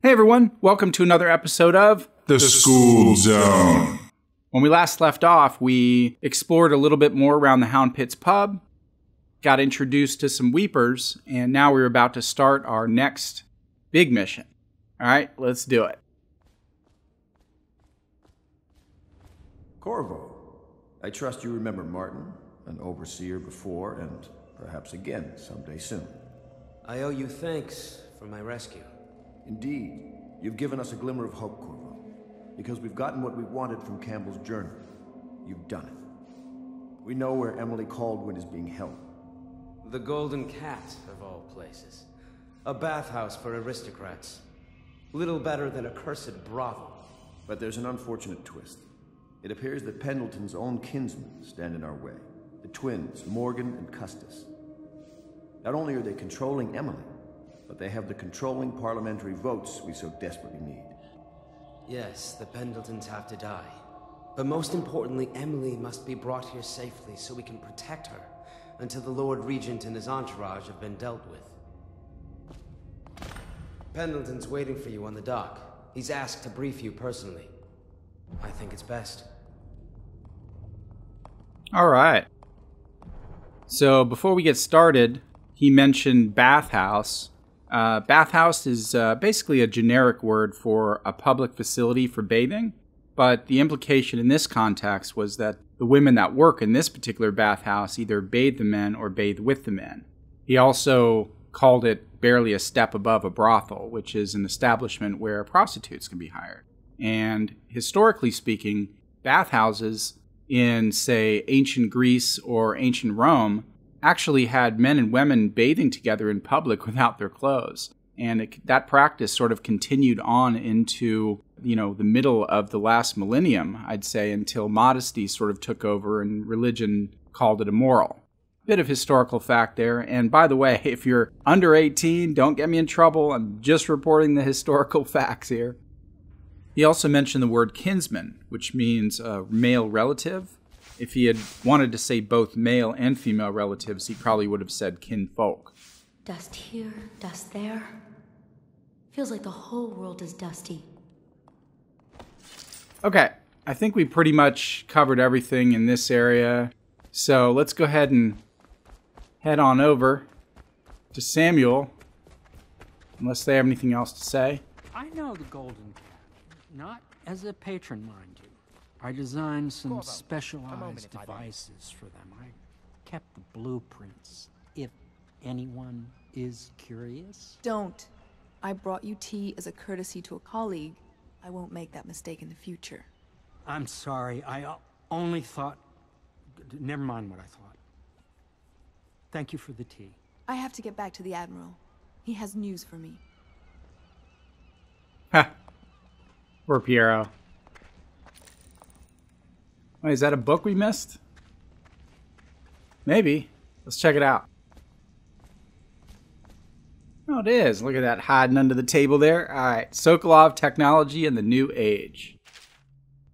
Hey everyone, welcome to another episode of The Skooled Zone. When we last left off, we explored a little bit more around the Hound Pits pub, got introduced to some weepers, and now we're about to start our next big mission. Alright, let's do it. Corvo, I trust you remember Martin, an overseer before, and perhaps again someday soon. I owe you thanks for my rescue. Indeed, you've given us a glimmer of hope, Corvo, because we've gotten what we wanted from Campbell's journal. You've done it. We know where Emily Caldwin is being held. The Golden Cat, of all places. A bathhouse for aristocrats. Little better than a cursed brothel. But there's an unfortunate twist. It appears that Pendleton's own kinsmen stand in our way. The twins, Morgan and Custis. Not only are they controlling Emily, but they have the controlling parliamentary votes we so desperately need. Yes, the Pendletons have to die. But most importantly, Emily must be brought here safely so we can protect her until the Lord Regent and his entourage have been dealt with. Pendleton's waiting for you on the dock. He's asked to brief you personally. I think it's best. Alright. So before we get started, he mentioned bathhouse. Bathhouse is basically a generic word for a public facility for bathing, but the implication in this context was that the women that work in this particular bathhouse either bathe the men or bathe with the men. He also called it barely a step above a brothel, which is an establishment where prostitutes can be hired. And historically speaking, bathhouses in, say, ancient Greece or ancient Rome actually had men and women bathing together in public without their clothes. And that practice sort of continued on into, the middle of the last millennium, I'd say, until modesty sort of took over and religion called it immoral. Bit of historical fact there. And by the way, if you're under 18, don't get me in trouble. I'm just reporting the historical facts here. He also mentioned the word kinsman, which means a male relative. If he had wanted to say both male and female relatives, he probably would have said kinfolk. Dust here, dust there. Feels like the whole world is dusty. Okay, I think we pretty much covered everything in this area. So let's go ahead and head on over to Samuel, unless they have anything else to say. I know the Golden Cat, not as a patron, mind you. I designed some specialized devices for them. I kept the blueprints, if anyone is curious. Don't. I brought you tea as a courtesy to a colleague. I won't make that mistake in the future. I'm sorry, I only thought... Never mind what I thought. Thank you for the tea. I have to get back to the Admiral. He has news for me. Ha! Poor Piero. Wait, is that a book we missed? Maybe. Let's check it out. Oh, it is. Look at that hiding under the table there. Alright, Sokolov Technology and the New Age.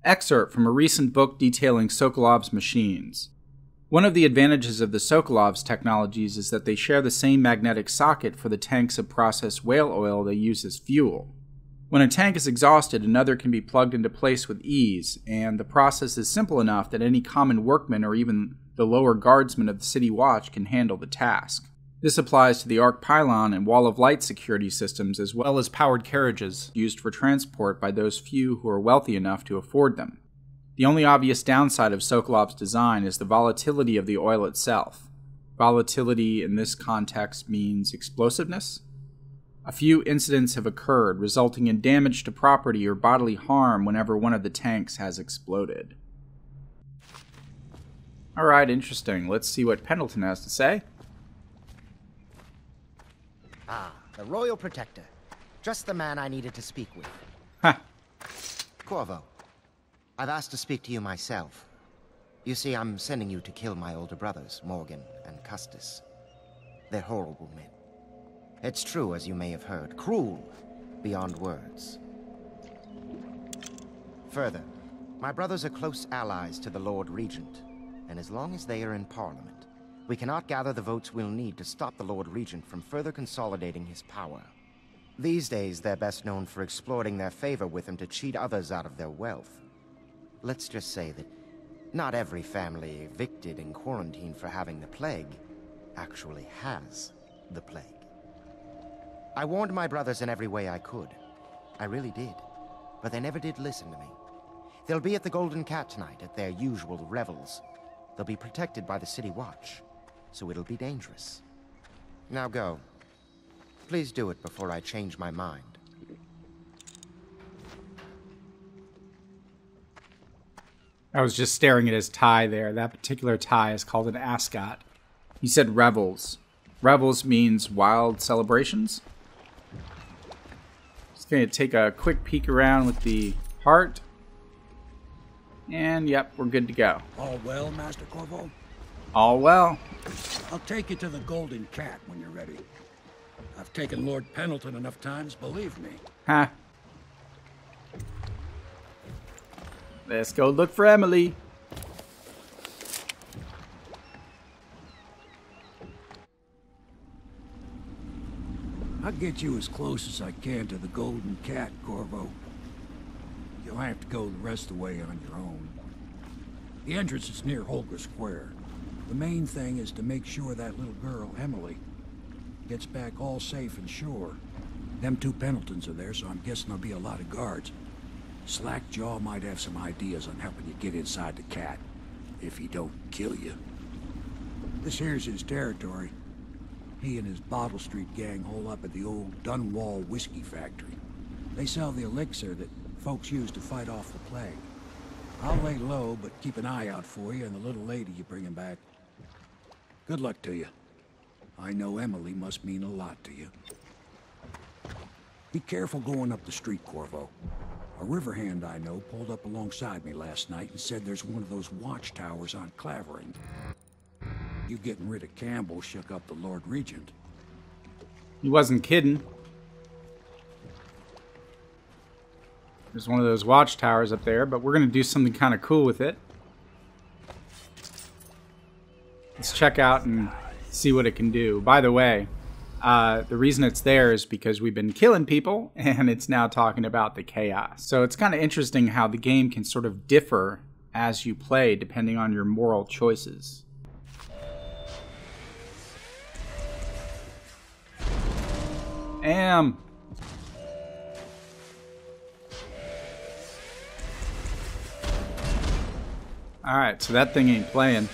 Excerpt from a recent book detailing Sokolov's machines. One of the advantages of the Sokolov's technologies is that they share the same magnetic socket for the tanks of processed whale oil they use as fuel. When a tank is exhausted, another can be plugged into place with ease, and the process is simple enough that any common workman or even the lower guardsman of the city watch can handle the task. This applies to the arc pylon and wall of light security systems, as well as powered carriages used for transport by those few who are wealthy enough to afford them. The only obvious downside of Sokolov's design is the volatility of the oil itself. Volatility in this context means explosiveness. A few incidents have occurred, resulting in damage to property or bodily harm whenever one of the tanks has exploded. Alright, interesting. Let's see what Pendleton has to say. Ah, the Royal Protector. Just the man I needed to speak with. Ha! Corvo, I've asked to speak to you myself. You see, I'm sending you to kill my older brothers, Morgan and Custis. They're horrible men. It's true, as you may have heard, cruel beyond words. Further, my brothers are close allies to the Lord Regent, and as long as they are in Parliament, we cannot gather the votes we'll need to stop the Lord Regent from further consolidating his power. These days, they're best known for exploiting their favor with him to cheat others out of their wealth. Let's just say that not every family evicted and quarantined for having the plague actually has the plague. I warned my brothers in every way I could. I really did. But they never did listen to me. They'll be at the Golden Cat tonight at their usual revels. They'll be protected by the City Watch, so it'll be dangerous. Now go. Please do it before I change my mind. I was just staring at his tie there. That particular tie is called an ascot. He said revels. Revels means wild celebrations. Just going to take a quick peek around with the heart. And yep, we're good to go. All well, Master Corvo? All well. I'll take you to the Golden Cat when you're ready. I've taken Lord Pendleton enough times, believe me. Huh. Let's go look for Emily. I'll get you as close as I can to the Golden Cat, Corvo. You'll have to go the rest of the way on your own. The entrance is near Holger Square. The main thing is to make sure that little girl, Emily, gets back all safe and sure. Them two Pendletons are there, so I'm guessing there'll be a lot of guards. Slackjaw might have some ideas on helping you get inside the cat, if he don't kill you. This here's his territory. He and his Bottle Street gang hole up at the old Dunwall whiskey factory. They sell the elixir that folks use to fight off the plague. I'll lay low, but keep an eye out for you and the little lady you bring him back. Good luck to you. I know Emily must mean a lot to you. Be careful going up the street, Corvo. A river hand I know pulled up alongside me last night and said there's one of those watchtowers on Clavering. You getting rid of Campbell shook up the Lord Regent. He wasn't kidding. There's one of those watchtowers up there, but we're going to do something kind of cool with it. Let's check out and see what it can do. By the way, the reason it's there is because we've been killing people, and it's now talking about the chaos. So it's kind of interesting how the game can sort of differ as you play, depending on your moral choices. Alright, so that thing ain't playing.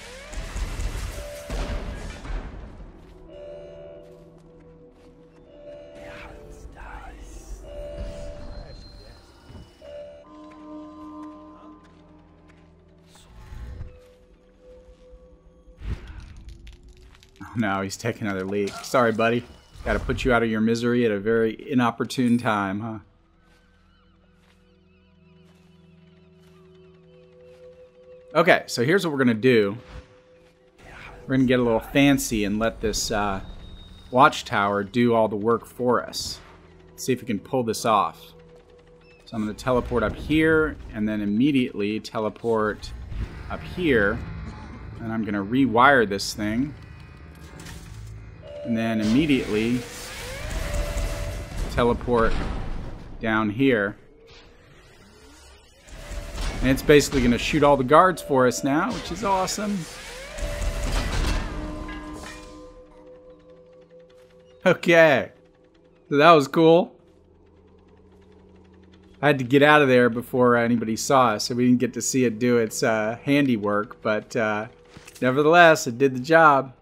Oh no, he's taking another leak. Sorry, buddy. Gotta put you out of your misery at a very inopportune time, huh? Okay, so here's what we're gonna do. We're gonna get a little fancy and let this watchtower do all the work for us. Let's see if we can pull this off. So I'm gonna teleport up here and then immediately teleport up here. And I'm gonna rewire this thing. And then immediately teleport down here. And it's basically going to shoot all the guards for us now, which is awesome. Okay. So that was cool. I had to get out of there before anybody saw us, so we didn't get to see it do its handiwork. But nevertheless, it did the job.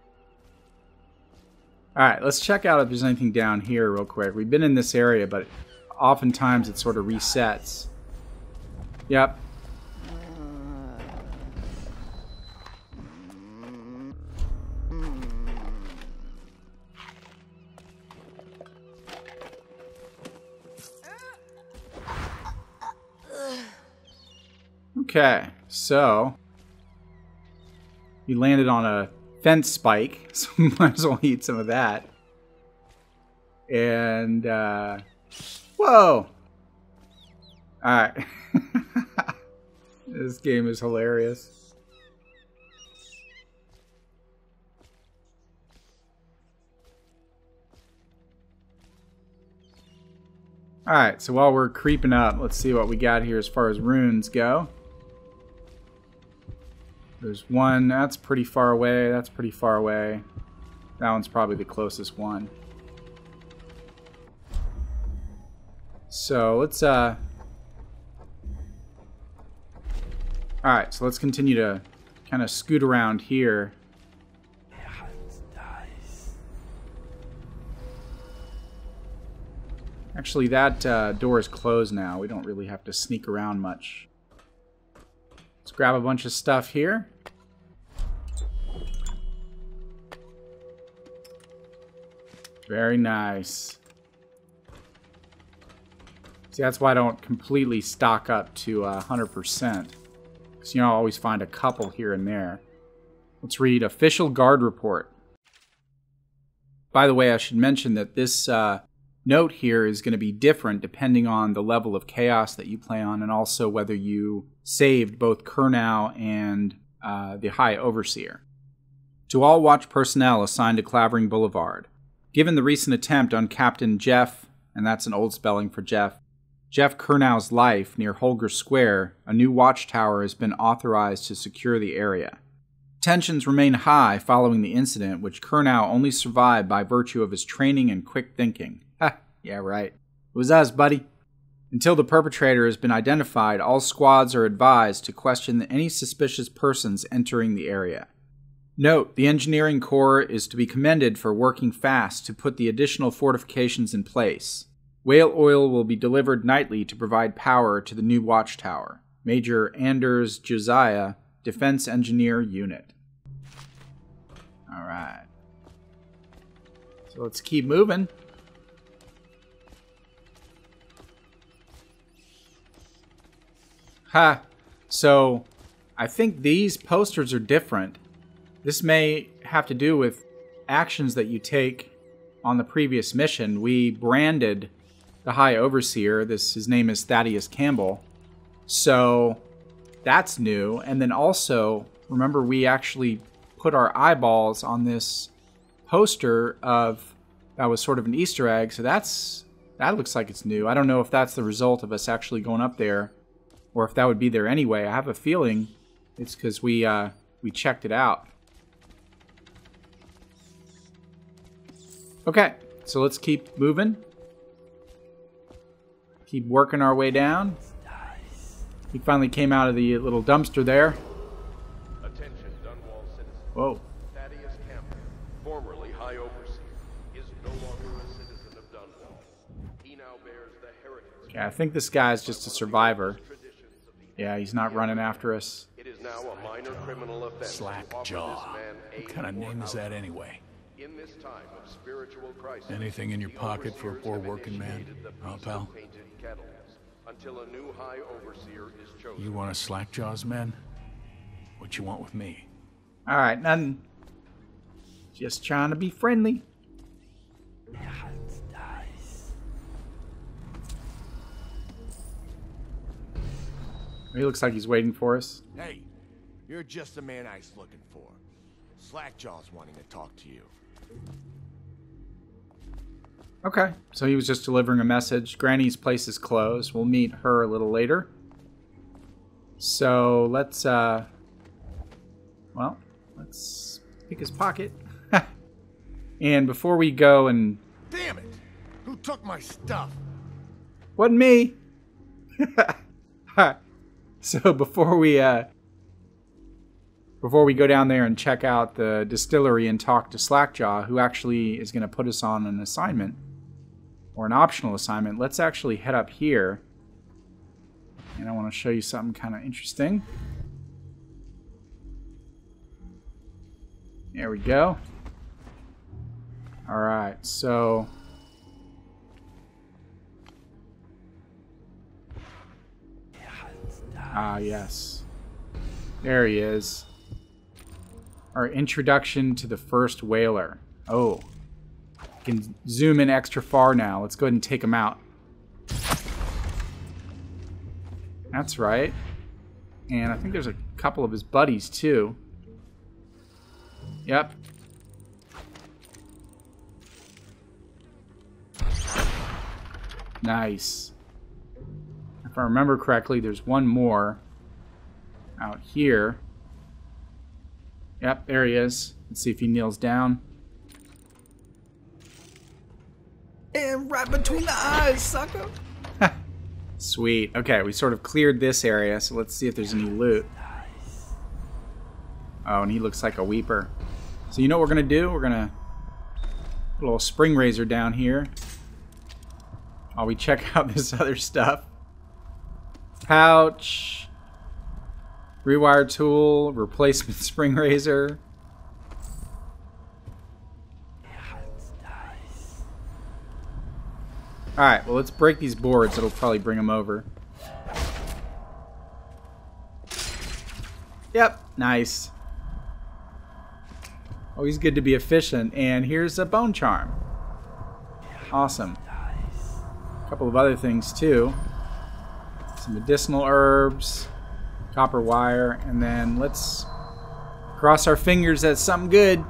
Alright, let's check out if there's anything down here real quick. We've been in this area, but oftentimes it sort of resets. Yep. Okay, so we landed on a fence spike, so we might as well eat some of that. And, whoa! Alright. This game is hilarious. Alright, so while we're creeping up, let's see what we got here as far as runes go. There's one, that's pretty far away, that's pretty far away. That one's probably the closest one. So let's alright, so let's continue to kind of scoot around here. Actually, that door is closed now. We don't really have to sneak around much. Let's grab a bunch of stuff here. Very nice. See, that's why I don't completely stock up to 100%. Because, you know, I always find a couple here and there. Let's read Official Guard Report. By the way, I should mention that this note here is going to be different depending on the level of chaos that you play on, and also whether you saved both Kurnow and the High Overseer. To all watch personnel assigned to Clavering Boulevard, given the recent attempt on Captain Geoff, and that's an old spelling for Geoff Kurnow's life near Holger Square, a new watchtower has been authorized to secure the area. Tensions remain high following the incident, which Kurnow only survived by virtue of his training and quick thinking. Ha, yeah, right. It was us, buddy. Until the perpetrator has been identified, all squads are advised to question any suspicious persons entering the area. Note, the Engineering Corps is to be commended for working fast to put the additional fortifications in place. Whale oil will be delivered nightly to provide power to the new watchtower. Major Anders Josiah, Defense Engineer Unit. Alright. So let's keep moving. Ha! So, I think these posters are different. This may have to do with actions that you take on the previous mission. We branded the High Overseer. His name is Thaddeus Campbell. So, that's new. And then also, remember we actually put our eyeballs on this poster of, that was sort of an Easter egg. So that looks like it's new. I don't know if that's the result of us actually going up there, or if that would be there anyway. I have a feeling it's because we checked it out. Okay, so let's keep moving. Keep working our way down. We finally came out of the little dumpster there. Attention, Dunwall citizens. Whoa. Thaddeus Campbell, formerly High Overseer, is no longer a citizen of Dunwall. He now bears the heritage. Yeah, I think this guy's just a survivor. Yeah, he's not running after us. It is now a minor criminal offense. Slackjaw. What kind of name is that anyway? In this time of spiritual crisis, Anything in your pocket for a poor working man? Huh, pal? Until a new High Overseer is chosen. You want a Slackjaw's man? What you want with me? Alright, nothing. Just trying to be friendly. He looks like he's waiting for us. Hey, you're just the man I was looking for. Slackjaw's wanting to talk to you. Okay, so he was just delivering a message. Granny's place is closed. We'll meet her a little later. So let's, let's pick his pocket. And before we go and... Damn it! Who took my stuff? Wasn't me! Alright, so before we go down there and check out the distillery and talk to Slackjaw, who actually is going to put us on an assignment, or an optional assignment, let's actually head up here. And I want to show you something kind of interesting. There we go. Alright, so... Ah, yes. There he is. Our introduction to the first whaler. Oh. I can zoom in extra far now. Let's go ahead and take him out. That's right. And I think there's a couple of his buddies, too. Yep. Nice. If I remember correctly, there's one more out here. Yep, there he is. Let's see if he kneels down. And right between the eyes, sucker! Sweet. Okay, we sort of cleared this area, so let's see if there's any loot. Oh, and he looks like a weeper. So you know what we're going to do? We're going to put a little spring razor down here while we check out this other stuff. Pouch. Rewire tool. Replacement spring razor. Alright, well, let's break these boards. It'll probably bring them over. Yep, nice. Always good to be efficient. And here's a bone charm. Awesome. A couple of other things, too. Some medicinal herbs. Copper wire. And then let's cross our fingers that something good.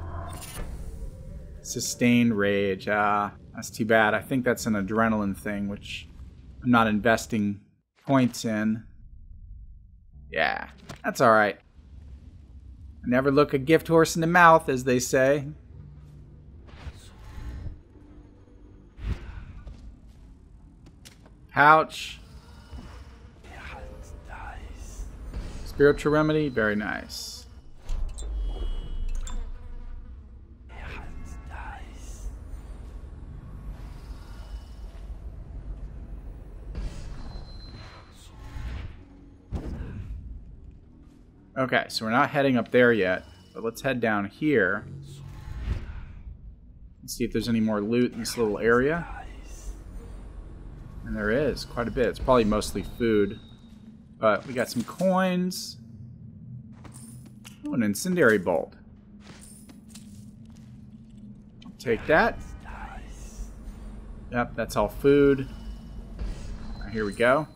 Sustained rage. That's too bad. I think that's an adrenaline thing, which I'm not investing points in. Yeah, that's alright. Never look a gift horse in the mouth, as they say. Pouch. Spiritual remedy, very nice. Okay, so we're not heading up there yet, but let's head down here and see if there's any more loot in this little area. And there is quite a bit. It's probably mostly food, but we got some coins. Oh, an incendiary bolt. I'll take that. Yep, that's all food. All right, here we go.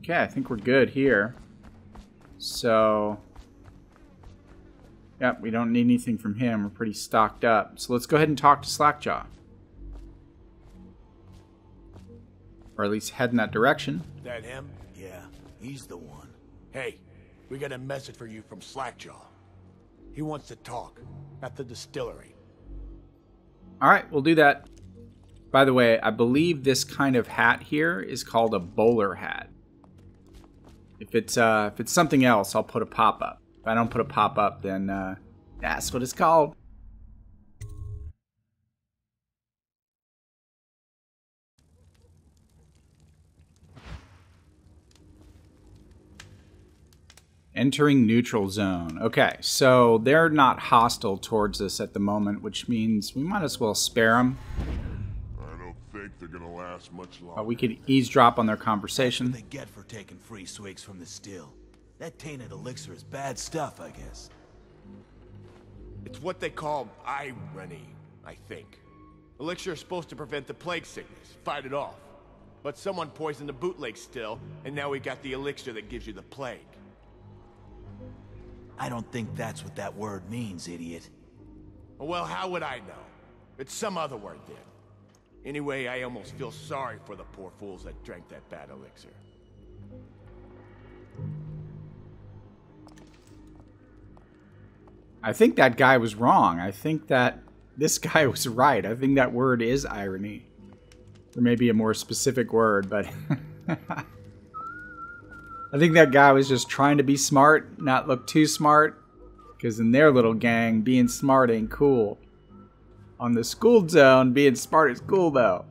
Okay, I think we're good here. So, yep, we don't need anything from him. We're pretty stocked up. So let's go ahead and talk to Slackjaw. Or at least head in that direction. That him? Yeah, he's the one. Hey, we got a message for you from Slackjaw. He wants to talk at the distillery. Alright, we'll do that. By the way, I believe this kind of hat here is called a bowler hat. If it's something else, I'll put a pop-up. If I don't put a pop-up, then that's what it's called. Entering neutral zone. Okay, so they're not hostile towards us at the moment, which means we might as well spare them. I don't think they're gonna last much longer. We could eavesdrop on their conversation. That's what they get for taking free swigs from the still. That tainted elixir is bad stuff, I guess. It's what they call irony, I think. Elixir is supposed to prevent the plague sickness, fight it off. But someone poisoned the bootleg still, and now we got the elixir that gives you the plague. I don't think that's what that word means, idiot. Well, how would I know? It's some other word then. Anyway, I almost feel sorry for the poor fools that drank that bad elixir. I think that guy was wrong. I think that this guy was right. I think that word is irony. There may be a more specific word, but I think that guy was just trying to be smart, not look too smart, because in their little gang, being smart ain't cool. On the Skooled Zone, being smart is cool, though.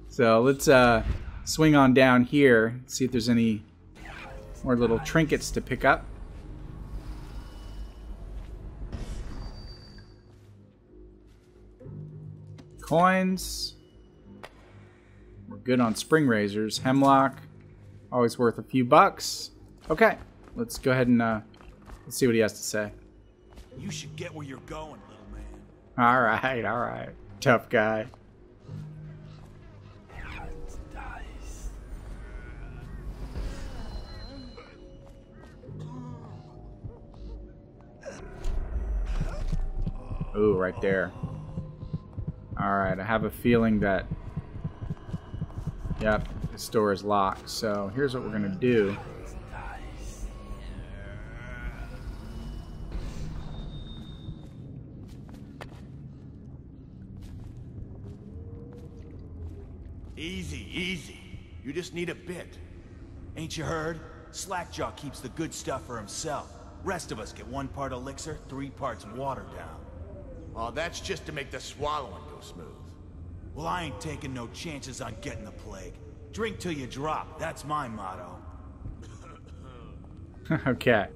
So let's swing on down here, see if there's any more little trinkets to pick up. Coins. We're good on spring razors. Hemlock. Always worth a few bucks. Okay, let's go ahead and let's see what he has to say. You should get where you're going, little man. Alright, alright. Tough guy. Ooh, right there. Alright, I have a feeling that... Yep, this door is locked. So here's what we're going to do. Easy, easy. You just need a bit. Ain't you heard? Slackjaw keeps the good stuff for himself. Rest of us get 1 part elixir, 3 parts watered down. Oh, that's just to make the swallowing go smooth. Well, I ain't taking no chances on getting the plague. Drink till you drop. That's my motto. Okay.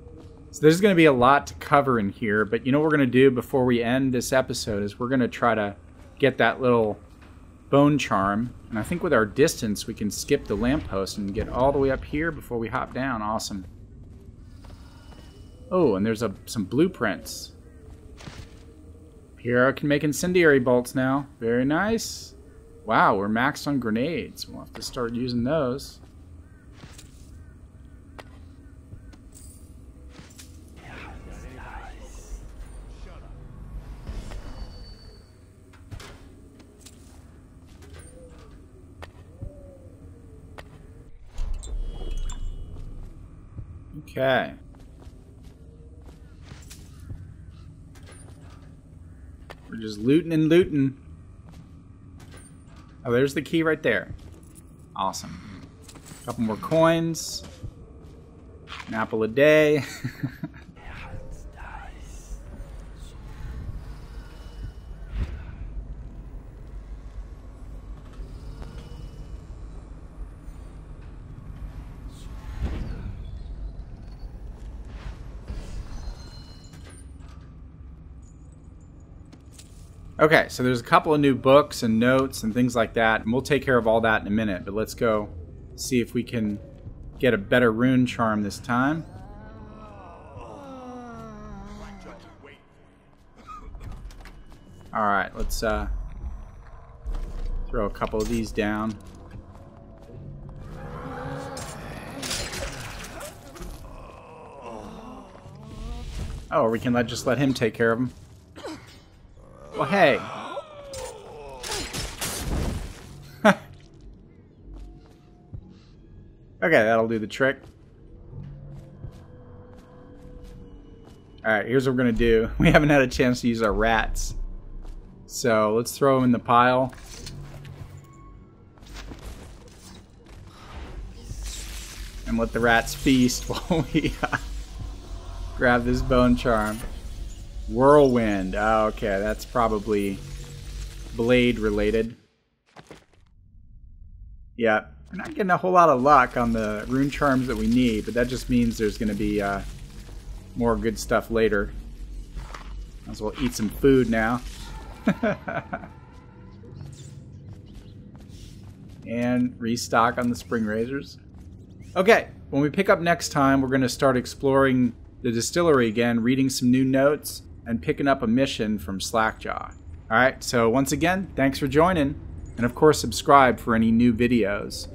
So there's going to be a lot to cover in here, but you know what we're going to do before we end this episode is we're going to try to get that little bone charm. And I think with our distance, we can skip the lamppost and get all the way up here before we hop down. Awesome. Oh, and there's some blueprints. Here I can make incendiary bolts now. Very nice. Wow, we're maxed on grenades. We'll have to start using those. Okay. We're just looting and looting. Oh, there's the key right there. Awesome. A couple more coins. An apple a day. Okay, so there's a couple of new books and notes and things like that, and we'll take care of all that in a minute, but let's go see if we can get a better rune charm this time. Alright, let's throw a couple of these down. Oh, or we can just let him take care of them. Well, hey. Okay, that'll do the trick. Alright, here's what we're going to do. We haven't had a chance to use our rats. So, let's throw them in the pile. And let the rats feast while we grab this bone charm. Whirlwind. Oh, okay, that's probably blade related. Yeah, we're not getting a whole lot of luck on the rune charms that we need, but that just means there's going to be more good stuff later. Might as well eat some food now. And restock on the spring razors. Okay, when we pick up next time, we're going to start exploring the distillery again, reading some new notes, and picking up a mission from Slackjaw. Alright, so once again, thanks for joining, and of course subscribe for any new videos.